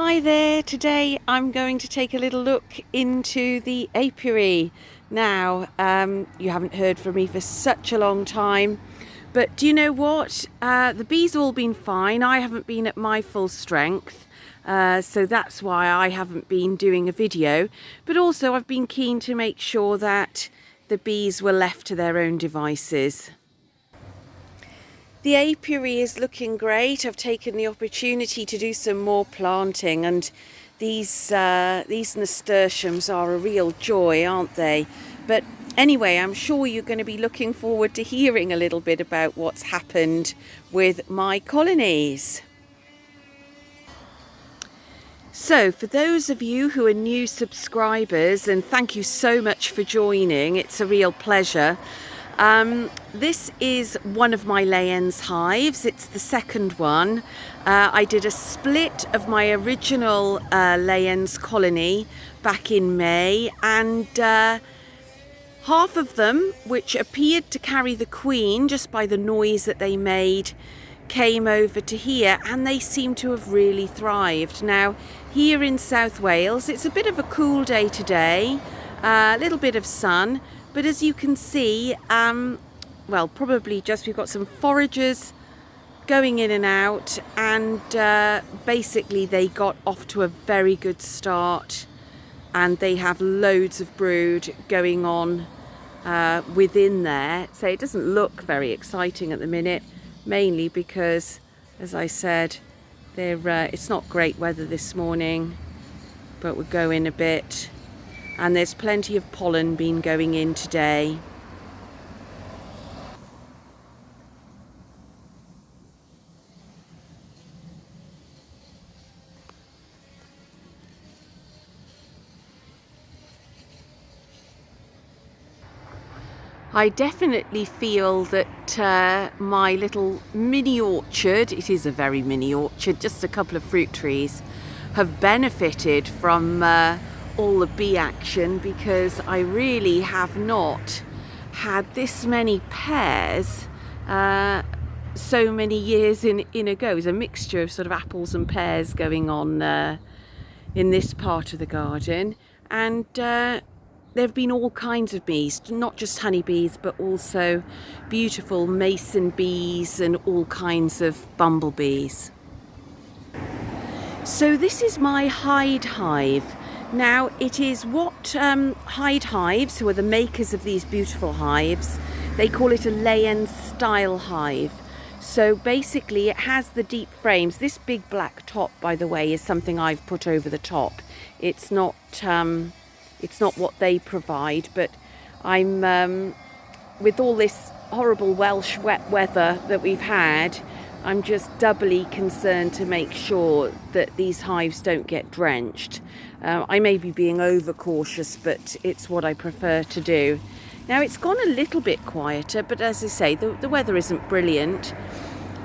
Hi there, today I'm going to take a little look into the apiary. Now, you haven't heard from me for such a long time, but do you know what? The bees have all been fine. I haven't been at my full strength, so that's why I haven't been doing a video, but also I've been keen to make sure that the bees were left to their own devices. The apiary is looking great. I've taken the opportunity to do some more planting, and these nasturtiums are a real joy, aren't they? But anyway, I'm sure you're going to be looking forward to hearing a little bit about what's happened with my colonies. So for those of you who are new subscribers, and thank you so much for joining, it's a real pleasure. This is one of my Layens hives. It's the second one. I did a split of my original Layens colony back in May, and half of them, which appeared to carry the queen just by the noise that they made, came over to here, and they seem to have really thrived. Now, here in South Wales, it's a bit of a cool day today, a little bit of sun, but as you can see, well, probably just we've got some foragers going in and out, and basically they got off to a very good start, and they have loads of brood going on within there. So it doesn't look very exciting at the minute, mainly because, as I said, it's not great weather this morning, but we'll go in a bit. And there's plenty of pollen been going in today. I definitely feel that my little mini orchard, it is a very mini orchard, just a couple of fruit trees, have benefited from all the bee action, because I really have not had this many pears so many years in a go. It's a mixture of sort of apples and pears going on in this part of the garden, and there have been all kinds of bees, not just honeybees, but also beautiful mason bees and all kinds of bumblebees. So this is my Hyde hive. Now, it is what Hyde Hives, who are the makers of these beautiful hives, they call it a Layens style hive. So basically it has the deep frames. This big black top, by the way, is something I've put over the top. It's not what they provide, but I'm with all this horrible Welsh wet weather that we've had, I'm just doubly concerned to make sure that these hives don't get drenched. I may be being overcautious, but it's what I prefer to do. Now, it's gone a little bit quieter, but as I say, the weather isn't brilliant.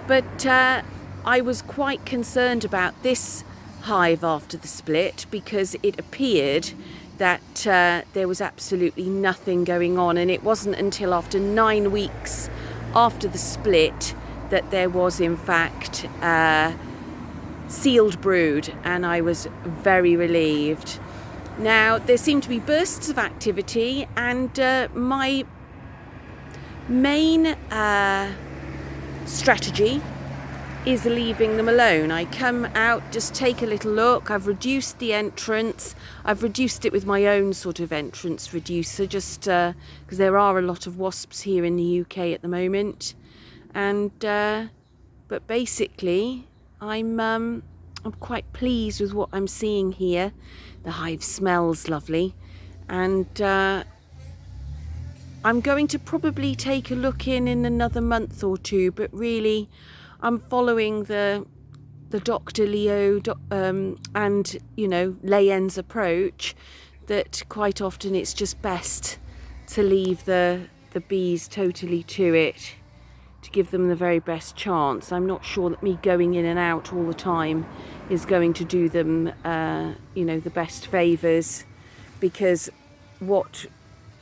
But I was quite concerned about this hive after the split, because it appeared that there was absolutely nothing going on, and it wasn't until after 9 weeks after the split that there was in fact sealed brood, and I was very relieved. Now, there seem to be bursts of activity, and my main strategy is leaving them alone. I come out, just take a little look. I've reduced the entrance. I've reduced it with my own sort of entrance reducer, just because there are a lot of wasps here in the UK at the moment. And but basically I'm quite pleased with what I'm seeing here. The hive smells lovely, and I'm going to probably take a look in another month or two, but really I'm following the Dr. Leo and Layens approach, that quite often it's just best to leave the bees totally to it, to give them the very best chance. I'm not sure that me going in and out all the time is going to do them the best favours, because what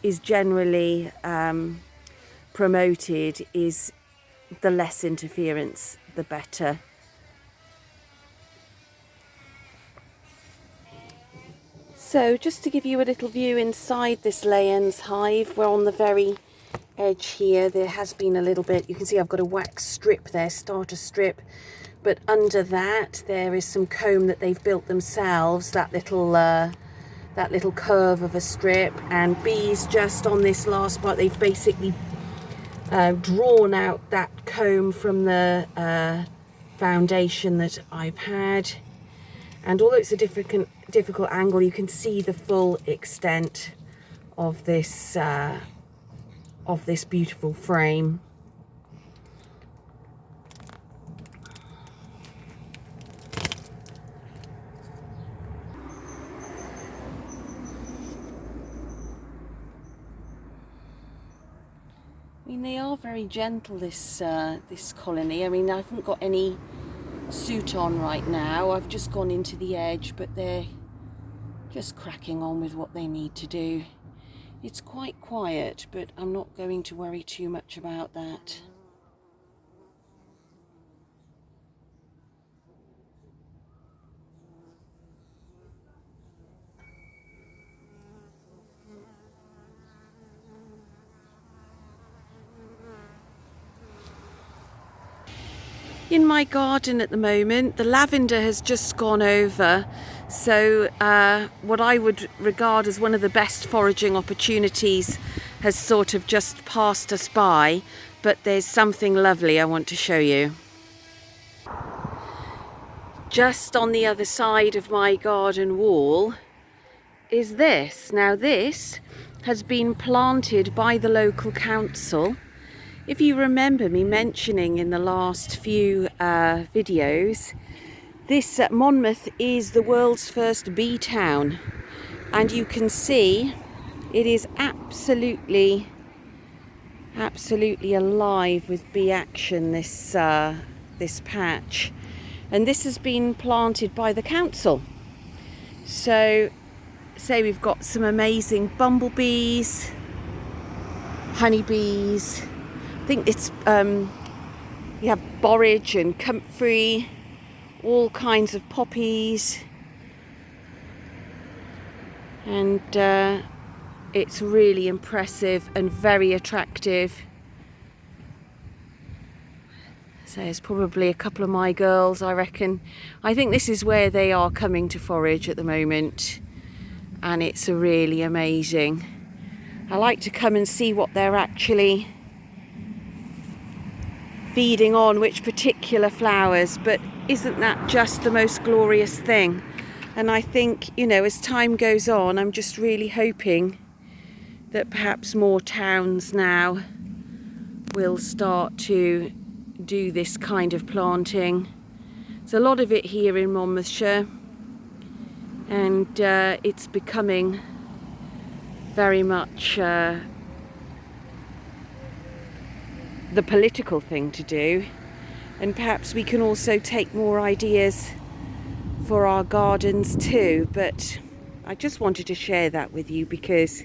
is generally promoted is the less interference, the better. So just to give you a little view inside this Layens hive, we're on the very edge here. There has been a little bit, you can see I've got a wax strip there, starter strip, but under that there is some comb that they've built themselves, that little curve of a strip, and bees just on this last part, they've basically drawn out that comb from the foundation that I've had. And although it's a difficult angle, you can see the full extent of this beautiful frame. I mean, they are very gentle, this colony. I mean, I haven't got any suit on right now. I've just gone into the edge, but they're just cracking on with what they need to do. It's quite quiet, but I'm not going to worry too much about that. In my garden at the moment, the lavender has just gone over, so what I would regard as one of the best foraging opportunities has sort of just passed us by, but there's something lovely I want to show you. Just on the other side of my garden wall is this. Now this has been planted by the local council. If you remember me mentioning in the last few videos, this Monmouth is the world's first bee town, and you can see it is absolutely alive with bee action, this patch, and this has been planted by the council. So say we've got some amazing bumblebees, honeybees. I think it's you have borage and comfrey, all kinds of poppies, and it's really impressive and very attractive. So there's probably a couple of my girls, I reckon. I think this is where they are coming to forage at the moment, and it's really amazing. I like to come and see what they're actually feeding on, which particular flowers, but isn't that just the most glorious thing? And I think, you know, as time goes on, I'm just really hoping that perhaps more towns now will start to do this kind of planting. There's a lot of it here in Monmouthshire, and it's becoming very much the political thing to do, and perhaps we can also take more ideas for our gardens too. But I just wanted to share that with you because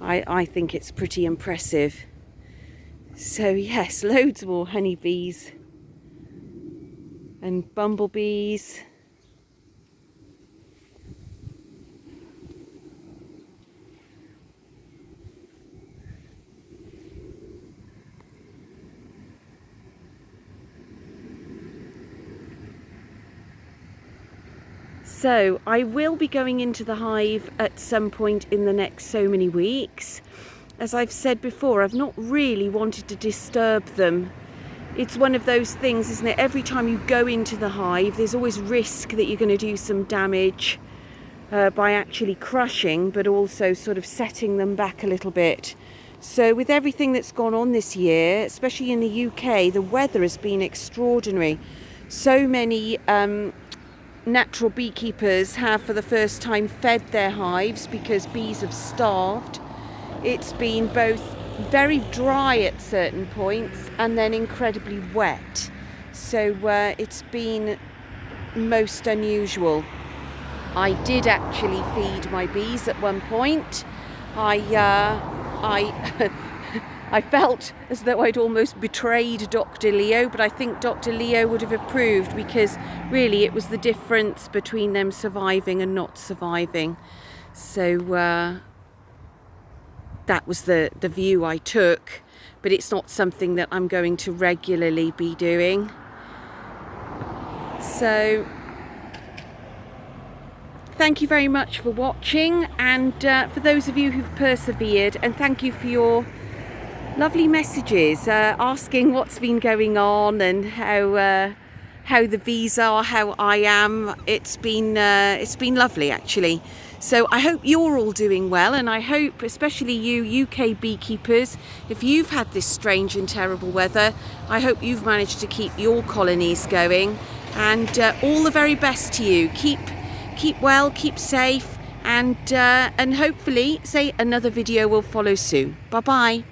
I think it's pretty impressive. So yes, loads more honeybees and bumblebees. So I will be going into the hive at some point in the next so many weeks. As I've said before, I've not really wanted to disturb them. It's one of those things, isn't it? Every time you go into the hive, there's always risk that you're going to do some damage by actually crushing, but also sort of setting them back a little bit. So with everything that's gone on this year, especially in the UK, the weather has been extraordinary. So many natural beekeepers have for the first time fed their hives because bees have starved. It's been both very dry at certain points and then incredibly wet. So it's been most unusual. I did actually feed my bees at one point. I I felt as though I'd almost betrayed Dr. Leo, but I think Dr. Leo would have approved, because really it was the difference between them surviving and not surviving. So that was the view I took, but it's not something that I'm going to regularly be doing. So thank you very much for watching, and for those of you who've persevered, and thank you for your lovely messages asking what's been going on and how the bees are, how I am. It's been lovely, actually. So I hope you're all doing well, and I hope especially you UK beekeepers, if you've had this strange and terrible weather, I hope you've managed to keep your colonies going, and all the very best to you. Keep well, keep safe, and hopefully, say, another video will follow soon. Bye bye.